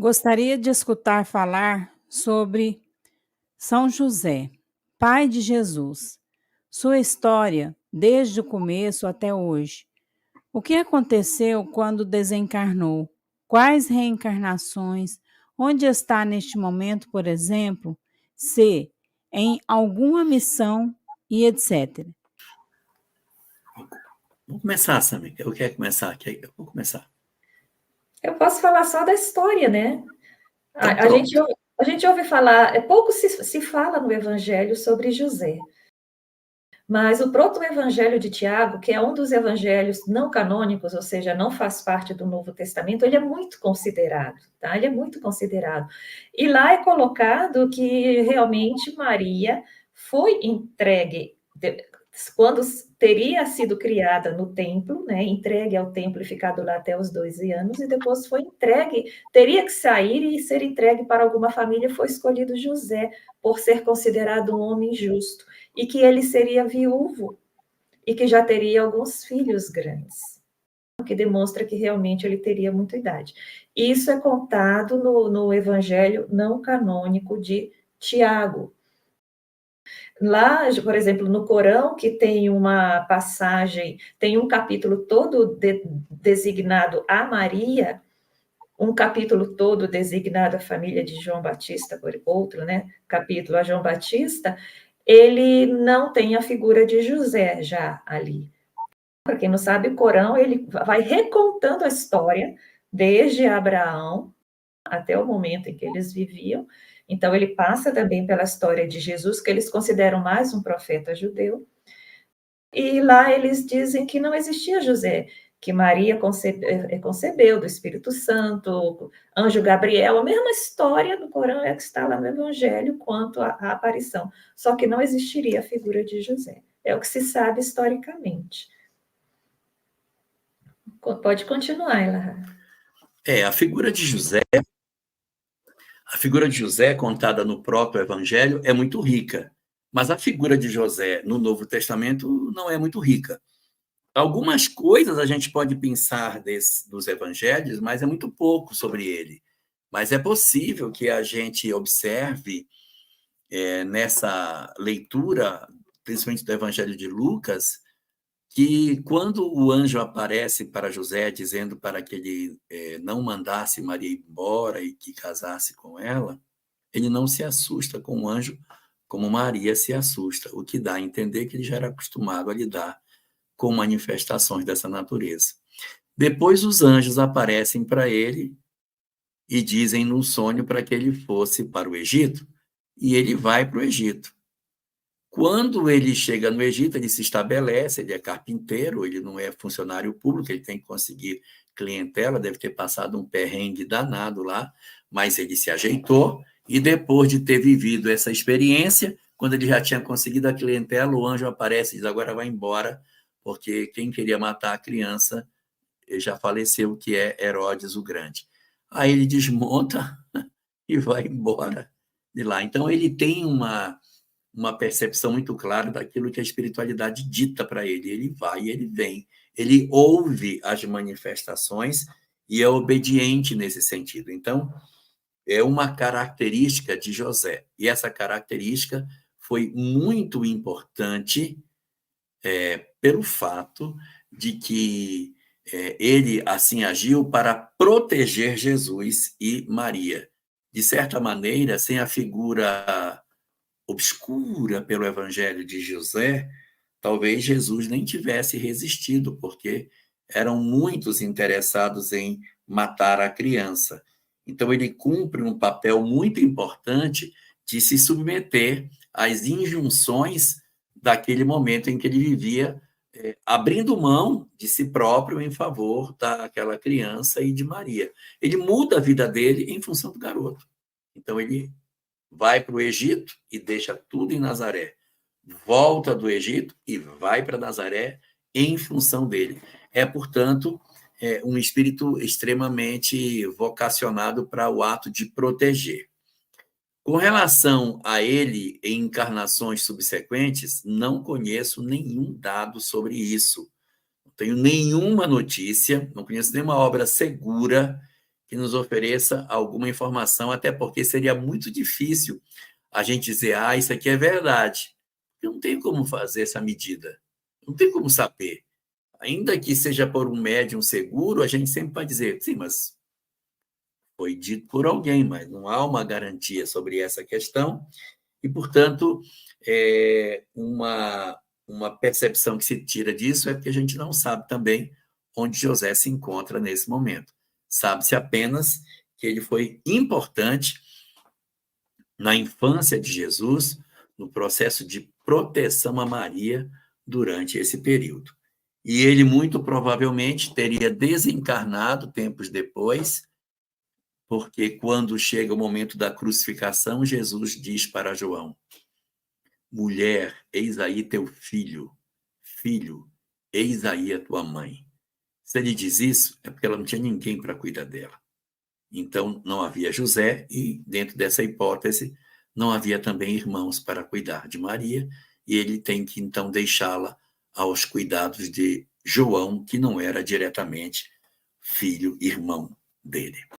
Gostaria de escutar falar sobre São José, pai de Jesus, sua história desde o começo até hoje. O que aconteceu quando desencarnou? Quais reencarnações? Onde está neste momento, por exemplo? Se em alguma missão e etc. Vamos começar, Samir. Eu quero começar. Eu vou começar. Eu posso falar só da história, né? Então, A gente ouve falar, pouco se fala no Evangelho sobre José, mas o proto-evangelho de Tiago, que é um dos evangelhos não canônicos, ou seja, não faz parte do Novo Testamento, ele é muito considerado, tá? Ele é muito considerado. E lá é colocado que realmente Maria foi entregue, quando teria sido criada no templo, né, entregue ao templo e ficado lá até os 12 anos, e depois foi entregue, teria que sair e ser entregue para alguma família, foi escolhido José, por ser considerado um homem justo, e que ele seria viúvo, e que já teria alguns filhos grandes, o que demonstra que realmente ele teria muita idade. Isso é contado no Evangelho não canônico de Tiago. Lá, por exemplo, no Corão, que tem uma passagem, tem um capítulo todo designado a Maria, um capítulo todo designado à família de João Batista, por outro, né, capítulo a João Batista, ele não tem a figura de José já ali. Para quem não sabe, o Corão, ele vai recontando a história, desde Abraão até o momento em que eles viviam. Então, ele passa também pela história de Jesus, que eles consideram mais um profeta judeu. E lá eles dizem que não existia José, que Maria concebeu do Espírito Santo, anjo Gabriel, a mesma história do Corão é que está lá no Evangelho quanto à aparição, só que não existiria a figura de José. É o que se sabe historicamente. Pode continuar, Elahá. A figura de José contada no próprio Evangelho é muito rica, mas a figura de José no Novo Testamento não é muito rica. Algumas coisas a gente pode pensar dos Evangelhos, mas é muito pouco sobre ele. Mas é possível que a gente observe nessa leitura, principalmente do Evangelho de Lucas, que quando o anjo aparece para José, dizendo para que ele não mandasse Maria embora e que casasse com ela, ele não se assusta com o anjo como Maria se assusta, o que dá a entender que ele já era acostumado a lidar com manifestações dessa natureza. Depois os anjos aparecem para ele e dizem num sonho para que ele fosse para o Egito, e ele vai para o Egito. Quando ele chega no Egito, ele se estabelece, ele é carpinteiro, ele não é funcionário público, ele tem que conseguir clientela, deve ter passado um perrengue danado lá, mas ele se ajeitou, e depois de ter vivido essa experiência, quando ele já tinha conseguido a clientela, o anjo aparece e diz, agora vai embora, porque quem queria matar a criança já faleceu, que é Herodes o Grande. Aí ele desmonta e vai embora de lá. Então ele tem uma percepção muito clara daquilo que a espiritualidade dita para ele. Ele vai e ele vem. Ele ouve as manifestações e é obediente nesse sentido. Então, é uma característica de José. E essa característica foi muito importante pelo fato de que ele assim agiu para proteger Jesus e Maria. De certa maneira, sem a figura obscura pelo Evangelho de José, talvez Jesus nem tivesse resistido, porque eram muitos interessados em matar a criança. Então, ele cumpre um papel muito importante de se submeter às injunções daquele momento em que ele vivia, abrindo mão de si próprio em favor daquela criança e de Maria. Ele muda a vida dele em função do garoto. Então, ele vai para o Egito e deixa tudo em Nazaré. Volta do Egito e vai para Nazaré em função dele. É, portanto, um espírito extremamente vocacionado para o ato de proteger. Com relação a ele em encarnações subsequentes, não conheço nenhum dado sobre isso. Não tenho nenhuma notícia, não conheço nenhuma obra segura que nos ofereça alguma informação, até porque seria muito difícil a gente dizer, isso aqui é verdade. Eu não tem como fazer essa medida, não tem como saber. Ainda que seja por um médium seguro, a gente sempre vai dizer, sim, mas foi dito por alguém, mas não há uma garantia sobre essa questão, e, portanto, uma percepção que se tira disso é porque a gente não sabe também onde José se encontra nesse momento. Sabe-se apenas que ele foi importante na infância de Jesus, no processo de proteção a Maria durante esse período. E ele, muito provavelmente, teria desencarnado tempos depois, porque quando chega o momento da crucificação, Jesus diz para João, mulher, eis aí teu filho, filho, eis aí a tua mãe. Se ele diz isso, é porque ela não tinha ninguém para cuidar dela. Então, não havia José e, dentro dessa hipótese, não havia também irmãos para cuidar de Maria, e ele tem que, então, deixá-la aos cuidados de João, que não era diretamente filho, irmão dele.